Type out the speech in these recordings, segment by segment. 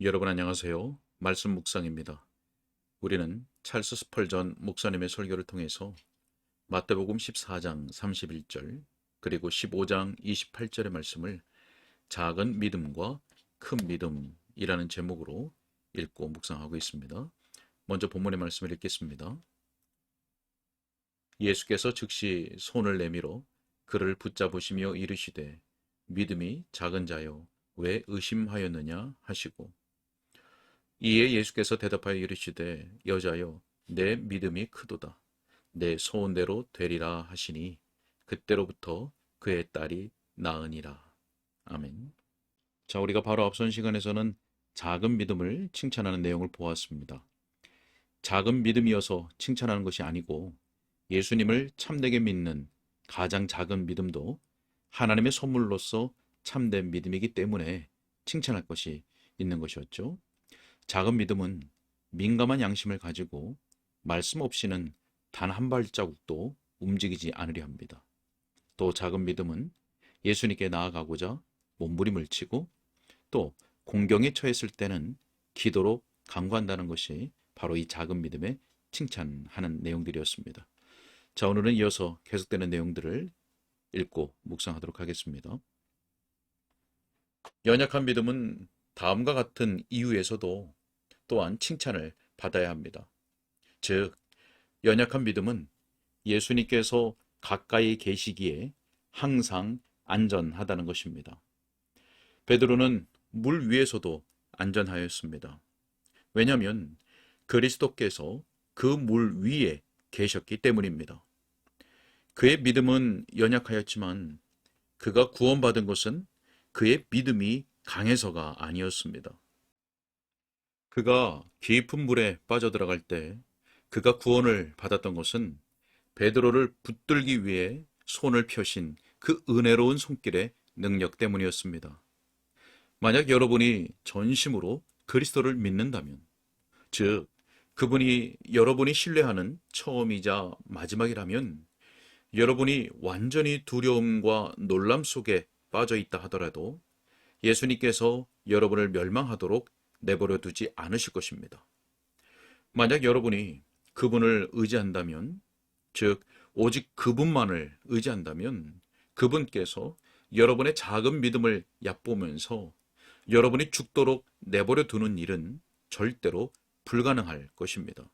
여러분 안녕하세요. 말씀 묵상입니다. 우리는 찰스 스펄전 목사님의 설교를 통해서 마태복음 14장 31절 그리고 15장 28절의 말씀을 작은 믿음과 큰 믿음이라는 제목으로 읽고 묵상하고 있습니다. 먼저 본문의 말씀을 읽겠습니다. 예수께서 즉시 손을 내밀어 그를 붙잡으시며 이르시되 믿음이 작은 자여 왜 의심하였느냐 하시고 이에 예수께서 대답하여 이르시되 여자여 내 믿음이 크도다 내 소원대로 되리라 하시니 그때로부터 그의 딸이 나으니라. 아멘. 자, 우리가 바로 앞선 시간에서는 작은 믿음을 칭찬하는 내용을 보았습니다. 작은 믿음이어서 칭찬하는 것이 아니고 예수님을 참되게 믿는 가장 작은 믿음도 하나님의 선물로서 참된 믿음이기 때문에 칭찬할 것이 있는 것이었죠. 작은 믿음은 민감한 양심을 가지고 말씀 없이는 단 한 발자국도 움직이지 않으려 합니다. 또 작은 믿음은 예수님께 나아가고자 몸부림을 치고 또 공경에 처했을 때는 기도로 간구한다는 것이 바로 이 작은 믿음에 칭찬하는 내용들이었습니다. 자, 오늘은 이어서 계속되는 내용들을 읽고 묵상하도록 하겠습니다. 연약한 믿음은 다음과 같은 이유에서도 또한 칭찬을 받아야 합니다. 즉, 연약한 믿음은 예수님께서 가까이 계시기에 항상 안전하다는 것입니다. 베드로는 물 위에서도 안전하였습니다. 왜냐하면 그리스도께서 그 물 위에 계셨기 때문입니다. 그의 믿음은 연약하였지만 그가 구원받은 것은 그의 믿음이 강해서가 아니었습니다. 그가 깊은 물에 빠져들어갈 때 그가 구원을 받았던 것은 베드로를 붙들기 위해 손을 펴신 그 은혜로운 손길의 능력 때문이었습니다. 만약 여러분이 전심으로 그리스도를 믿는다면, 즉 그분이 여러분이 신뢰하는 처음이자 마지막이라면 여러분이 완전히 두려움과 놀람 속에 빠져 있다 하더라도 예수님께서 여러분을 멸망하도록 내버려 두지 않으실 것입니다. 만약 여러분이 그분을 의지한다면, 즉 오직 그분만을 의지한다면 그분께서 여러분의 작은 믿음을 얕보면서 여러분이 죽도록 내버려 두는 일은 절대로 불가능할 것입니다.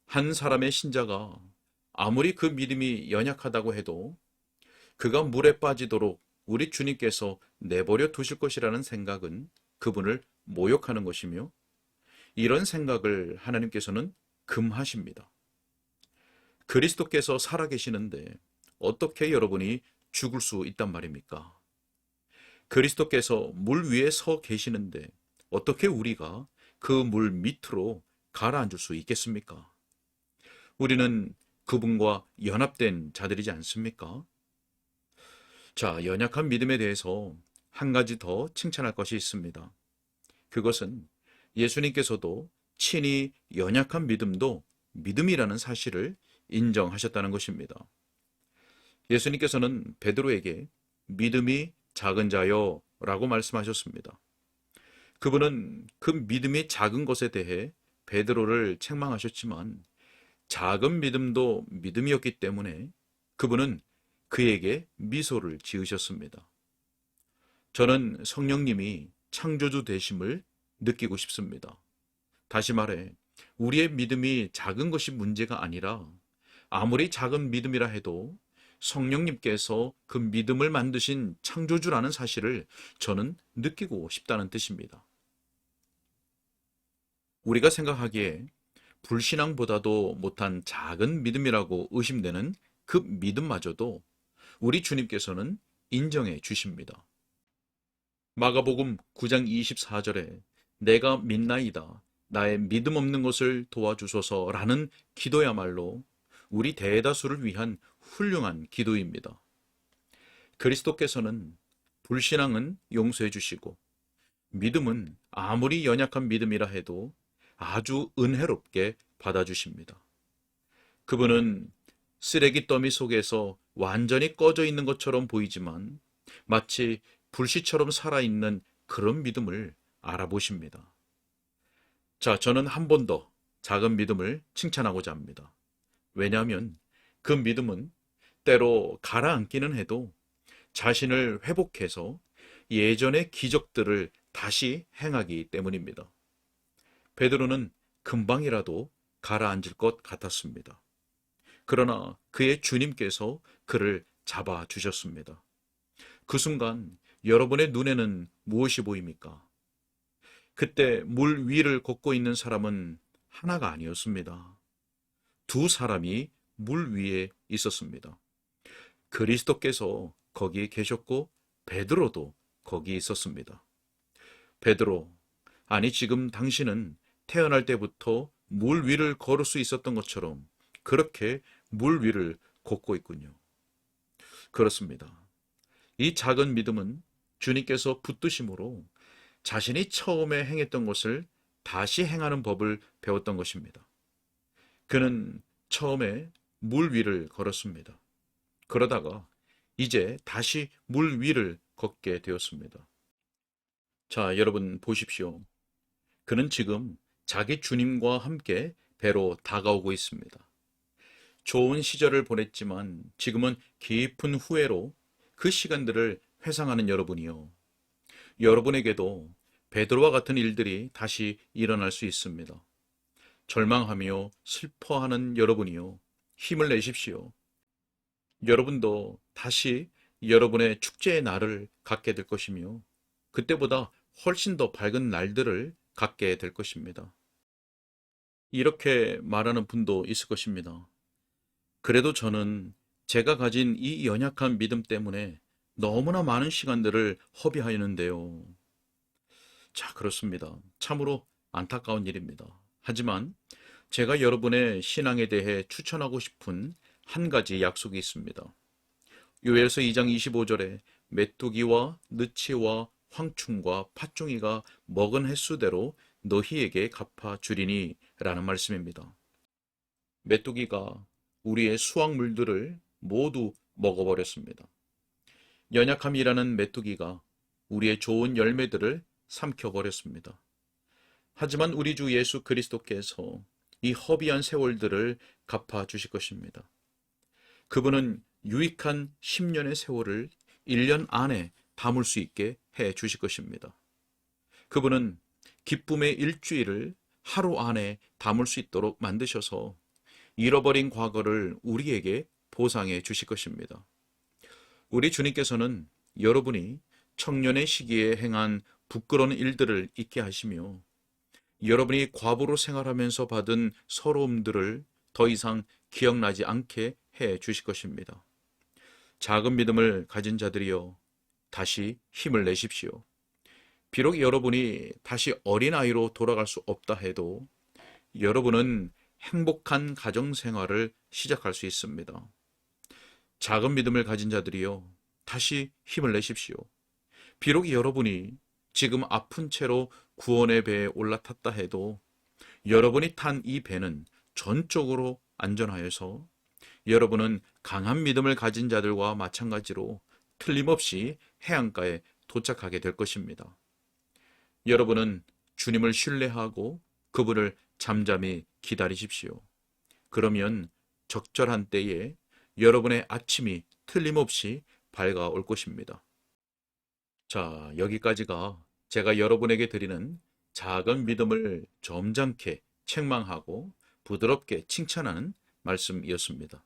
한 사람의 신자가 아무리 그 믿음이 연약하다고 해도 그가 물에 빠지도록 우리 주님께서 내버려 두실 것이라는 생각은 그분을 모욕하는 것이며 이런 생각을 하나님께서는 금하십니다. 그리스도께서 살아계시는데 어떻게 여러분이 죽을 수 있단 말입니까? 그리스도께서 물 위에 서 계시는데 어떻게 우리가 그 물 밑으로 가라앉을 수 있겠습니까? 우리는 그분과 연합된 자들이지 않습니까? 자, 연약한 믿음에 대해서 한 가지 더 칭찬할 것이 있습니다. 그것은 예수님께서도 친히 연약한 믿음도 믿음이라는 사실을 인정하셨다는 것입니다. 예수님께서는 베드로에게 믿음이 작은 자여 라고 말씀하셨습니다. 그분은 그 믿음이 작은 것에 대해 베드로를 책망하셨지만 작은 믿음도 믿음이었기 때문에 그분은 그에게 미소를 지으셨습니다. 저는 성령님이 창조주 되심을 느끼고 싶습니다. 다시 말해, 우리의 믿음이 작은 것이 문제가 아니라 아무리 작은 믿음이라 해도 성령님께서 그 믿음을 만드신 창조주라는 사실을 저는 느끼고 싶다는 뜻입니다. 우리가 생각하기에 불신앙보다도 못한 작은 믿음이라고 의심되는 그 믿음마저도 우리 주님께서는 인정해 주십니다. 마가복음 9장 24절에 내가 믿나이다 나의 믿음 없는 것을 도와주소서라는 기도야말로 우리 대다수를 위한 훌륭한 기도입니다. 그리스도께서는 불신앙은 용서해 주시고 믿음은 아무리 연약한 믿음이라 해도 아주 은혜롭게 받아주십니다. 그분은 쓰레기 더미 속에서 완전히 꺼져 있는 것처럼 보이지만 마치 불씨처럼 살아있는 그런 믿음을 알아보십니다. 자, 저는 한 번 더 작은 믿음을 칭찬하고자 합니다. 왜냐하면 그 믿음은 때로 가라앉기는 해도 자신을 회복해서 예전의 기적들을 다시 행하기 때문입니다. 베드로는 금방이라도 가라앉을 것 같았습니다. 그러나 그의 주님께서 그를 잡아 주셨습니다. 그 순간 여러분의 눈에는 무엇이 보입니까? 그때 물 위를 걷고 있는 사람은 하나가 아니었습니다. 두 사람이 물 위에 있었습니다. 그리스도께서 거기에 계셨고 베드로도 거기에 있었습니다. 베드로, 아니 지금 당신은 태어날 때부터 물 위를 걸을 수 있었던 것처럼 그렇게 물 위를 걷고 있군요. 그렇습니다. 이 작은 믿음은 주님께서 붙드심으로 자신이 처음에 행했던 것을 다시 행하는 법을 배웠던 것입니다. 그는 처음에 물 위를 걸었습니다. 그러다가 이제 다시 물 위를 걷게 되었습니다. 자, 여러분 보십시오. 그는 지금 자기 주님과 함께 배로 다가오고 있습니다. 좋은 시절을 보냈지만 지금은 깊은 후회로 그 시간들을 회상하는 여러분이요. 여러분에게도 베드로와 같은 일들이 다시 일어날 수 있습니다. 절망하며 슬퍼하는 여러분이요. 힘을 내십시오. 여러분도 다시 여러분의 축제의 날을 갖게 될 것이며 그때보다 훨씬 더 밝은 날들을 갖게 될 것입니다. 이렇게 말하는 분도 있을 것입니다. 그래도 저는 제가 가진 이 연약한 믿음 때문에 너무나 많은 시간들을 허비하였는데요. 자, 그렇습니다. 참으로 안타까운 일입니다. 하지만 제가 여러분의 신앙에 대해 추천하고 싶은 한 가지 약속이 있습니다. 요엘서 2장 25절에 메뚜기와 느치와 황충과 팥종이가 먹은 횟수대로 너희에게 갚아주리니 라는 말씀입니다. 메뚜기가 우리의 수확물들을 모두 먹어버렸습니다. 연약함이라는 메뚜기가 우리의 좋은 열매들을 삼켜버렸습니다. 하지만 우리 주 예수 그리스도께서 이 허비한 세월들을 갚아주실 것입니다. 그분은 유익한 10년의 세월을 1년 안에 담을 수 있게 해 주실 것입니다. 그분은 기쁨의 일주일을 하루 안에 담을 수 있도록 만드셔서 잃어버린 과거를 우리에게 보상해 주실 것입니다. 우리 주님께서는 여러분이 청년의 시기에 행한 부끄러운 일들을 잊게 하시며 여러분이 과부로 생활하면서 받은 서러움들을 더 이상 기억나지 않게 해 주실 것입니다. 작은 믿음을 가진 자들이여 다시 힘을 내십시오. 비록 여러분이 다시 어린아이로 돌아갈 수 없다 해도 여러분은 행복한 가정생활을 시작할 수 있습니다. 작은 믿음을 가진 자들이여 다시 힘을 내십시오. 비록 여러분이 지금 아픈 채로 구원의 배에 올라탔다 해도 여러분이 탄 이 배는 전적으로 안전하여서 여러분은 강한 믿음을 가진 자들과 마찬가지로 틀림없이 해안가에 도착하게 될 것입니다. 여러분은 주님을 신뢰하고 그분을 잠잠히 기다리십시오. 그러면 적절한 때에 여러분의 아침이 틀림없이 밝아올 것입니다. 자, 여기까지가 제가 여러분에게 드리는 작은 믿음을 점잖게 책망하고 부드럽게 칭찬하는 말씀이었습니다.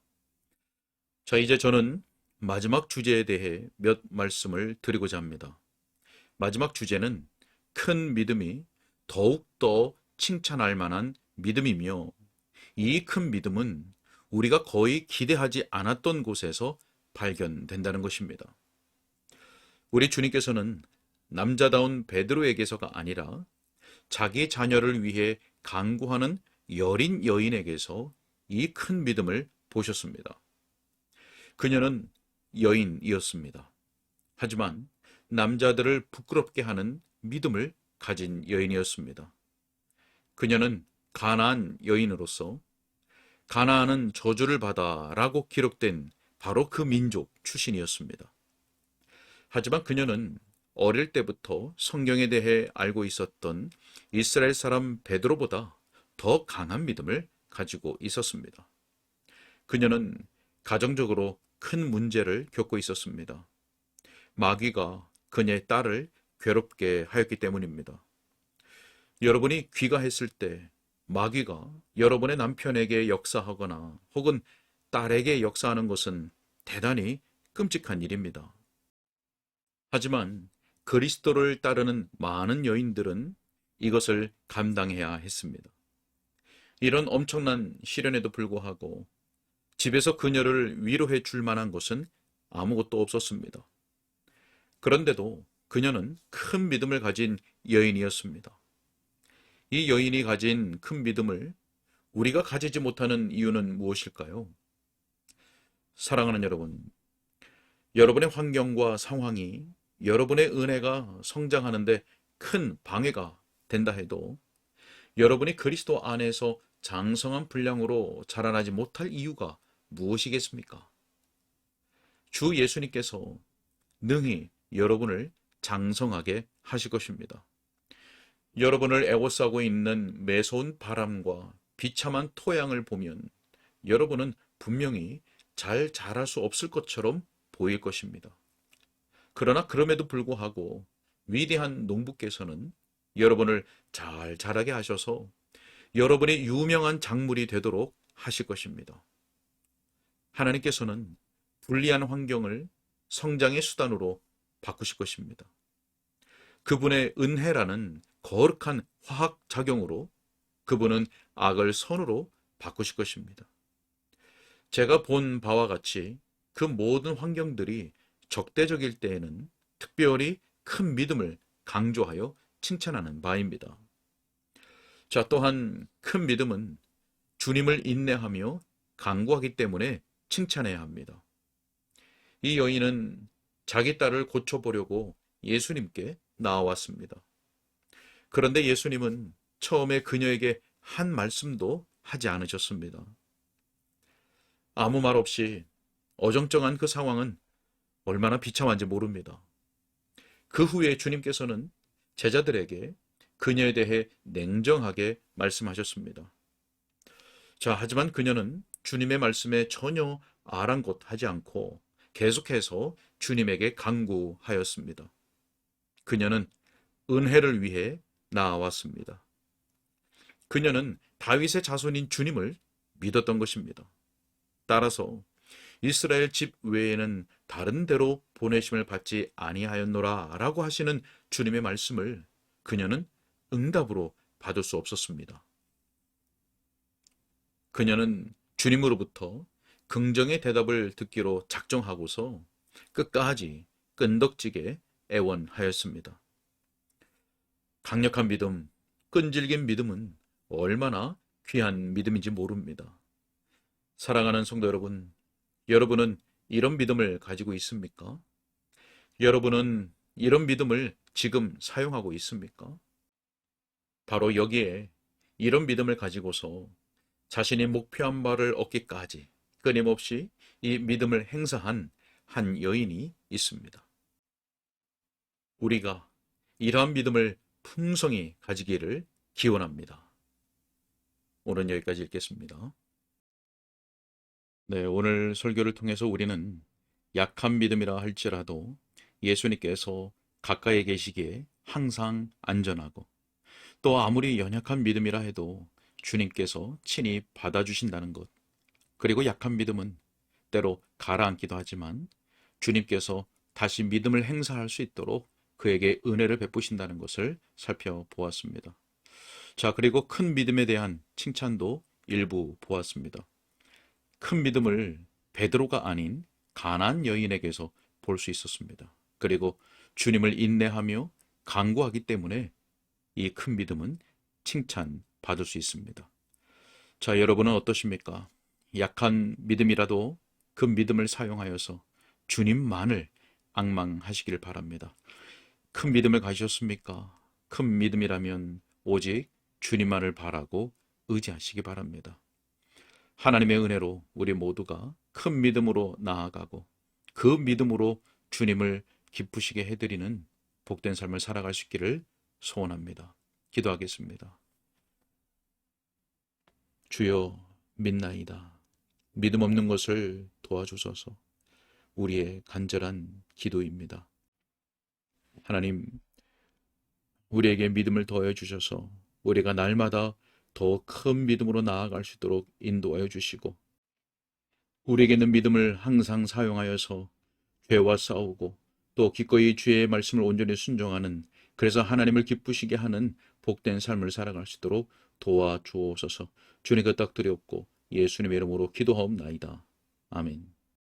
자, 이제 저는 마지막 주제에 대해 몇 말씀을 드리고자 합니다. 마지막 주제는 큰 믿음이 더욱더 칭찬할 만한 믿음이며 이 큰 믿음은 우리가 거의 기대하지 않았던 곳에서 발견된다는 것입니다. 우리 주님께서는 남자다운 베드로에게서가 아니라 자기 자녀를 위해 간구하는 여린 여인에게서 이 큰 믿음을 보셨습니다. 그녀는 여인이었습니다. 하지만 남자들을 부끄럽게 하는 믿음을 가진 여인이었습니다. 그녀는 가나안 여인으로서 가나안은 저주를 받아 라고 기록된 바로 그 민족 출신이었습니다. 하지만 그녀는 어릴 때부터 성경에 대해 알고 있었던 이스라엘 사람 베드로보다 더 강한 믿음을 가지고 있었습니다. 그녀는 가정적으로 큰 문제를 겪고 있었습니다. 마귀가 그녀의 딸을 괴롭게 하였기 때문입니다. 여러분이 귀가했을 때 마귀가 여러분의 남편에게 역사하거나 혹은 딸에게 역사하는 것은 대단히 끔찍한 일입니다. 하지만 그리스도를 따르는 많은 여인들은 이것을 감당해야 했습니다. 이런 엄청난 시련에도 불구하고 집에서 그녀를 위로해 줄 만한 것은 아무것도 없었습니다. 그런데도 그녀는 큰 믿음을 가진 여인이었습니다. 이 여인이 가진 큰 믿음을 우리가 가지지 못하는 이유는 무엇일까요? 사랑하는 여러분, 여러분의 환경과 상황이 여러분의 은혜가 성장하는데 큰 방해가 된다 해도 여러분이 그리스도 안에서 장성한 분량으로 자라나지 못할 이유가 무엇이겠습니까? 주 예수님께서 능히 여러분을 장성하게 하실 것입니다. 여러분을 애워싸고 있는 매서운 바람과 비참한 토양을 보면 여러분은 분명히 잘 자랄 수 없을 것처럼 보일 것입니다. 그러나 그럼에도 불구하고 위대한 농부께서는 여러분을 잘 자라게 하셔서 여러분이 유명한 작물이 되도록 하실 것입니다. 하나님께서는 불리한 환경을 성장의 수단으로 바꾸실 것입니다. 그분의 은혜라는 거룩한 화학 작용으로 그분은 악을 선으로 바꾸실 것입니다. 제가 본 바와 같이 그 모든 환경들이 적대적일 때에는 특별히 큰 믿음을 강조하여 칭찬하는 바입니다. 자, 또한 큰 믿음은 주님을 인내하며 간구하기 때문에 칭찬해야 합니다. 이 여인은 자기 딸을 고쳐보려고 예수님께 나와왔습니다. 그런데 예수님은 처음에 그녀에게 한 말씀도 하지 않으셨습니다. 아무 말 없이 어정쩡한 그 상황은 얼마나 비참한지 모릅니다. 그 후에 주님께서는 제자들에게 그녀에 대해 냉정하게 말씀하셨습니다. 자, 하지만 그녀는 주님의 말씀에 전혀 아랑곳하지 않고 계속해서 주님에게 간구하였습니다. 그녀는 은혜를 위해 나아왔습니다. 그녀는 다윗의 자손인 주님을 믿었던 것입니다. 따라서 이스라엘 집 외에는 다른 데로 보내심을 받지 아니하였노라 라고 하시는 주님의 말씀을 그녀는 응답으로 받을 수 없었습니다. 그녀는 주님으로부터 긍정의 대답을 듣기로 작정하고서 끝까지 끈덕지게 애원하였습니다. 강력한 믿음, 끈질긴 믿음은 얼마나 귀한 믿음인지 모릅니다. 사랑하는 성도 여러분, 여러분은 이런 믿음을 가지고 있습니까? 여러분은 이런 믿음을 지금 사용하고 있습니까? 바로 여기에 이런 믿음을 가지고서 자신이 목표한 바를 얻기까지 끊임없이 이 믿음을 행사한 한 여인이 있습니다. 우리가 이러한 믿음을 풍성히 가지기를 기원합니다. 오늘 여기까지 읽겠습니다. 네, 오늘 설교를 통해서 우리는 약한 믿음이라 할지라도 예수님께서 가까이 계시기에 항상 안전하고 또 아무리 연약한 믿음이라 해도 주님께서 친히 받아주신다는 것, 그리고 약한 믿음은 때로 가라앉기도 하지만 주님께서 다시 믿음을 행사할 수 있도록 그에게 은혜를 베푸신다는 것을 살펴보았습니다. 자, 그리고 큰 믿음에 대한 칭찬도 일부 보았습니다. 큰 믿음을 베드로가 아닌 가나안 여인에게서 볼 수 있었습니다. 그리고 주님을 인내하며 간구하기 때문에 이 큰 믿음은 칭찬받을 수 있습니다. 자, 여러분은 어떠십니까? 약한 믿음이라도 그 믿음을 사용하여서 주님만을 앙망하시길 바랍니다. 큰 믿음을 가지셨습니까? 큰 믿음이라면 오직 주님만을 바라고 의지하시기 바랍니다. 하나님의 은혜로 우리 모두가 큰 믿음으로 나아가고 그 믿음으로 주님을 기쁘시게 해드리는 복된 삶을 살아갈 수 있기를 소원합니다. 기도하겠습니다. 주여, 믿나이다. 믿음 없는 것을 도와주소서. 우리의 간절한 기도입니다. 하나님, 우리에게 믿음을 더해 주셔서 우리가 날마다 더 큰 믿음으로 나아갈 수 있도록 인도하여 주시고, 우리에게 있는 믿음을 항상 사용하여서 죄와 싸우고 또 기꺼이 주의 말씀을 온전히 순종하는, 그래서 하나님을 기쁘시게 하는 복된 삶을 살아갈 수 있도록 도와주옵소서. 주님 그 딱 드렸고 예수님의 이름으로 기도하옵나이다. 아멘.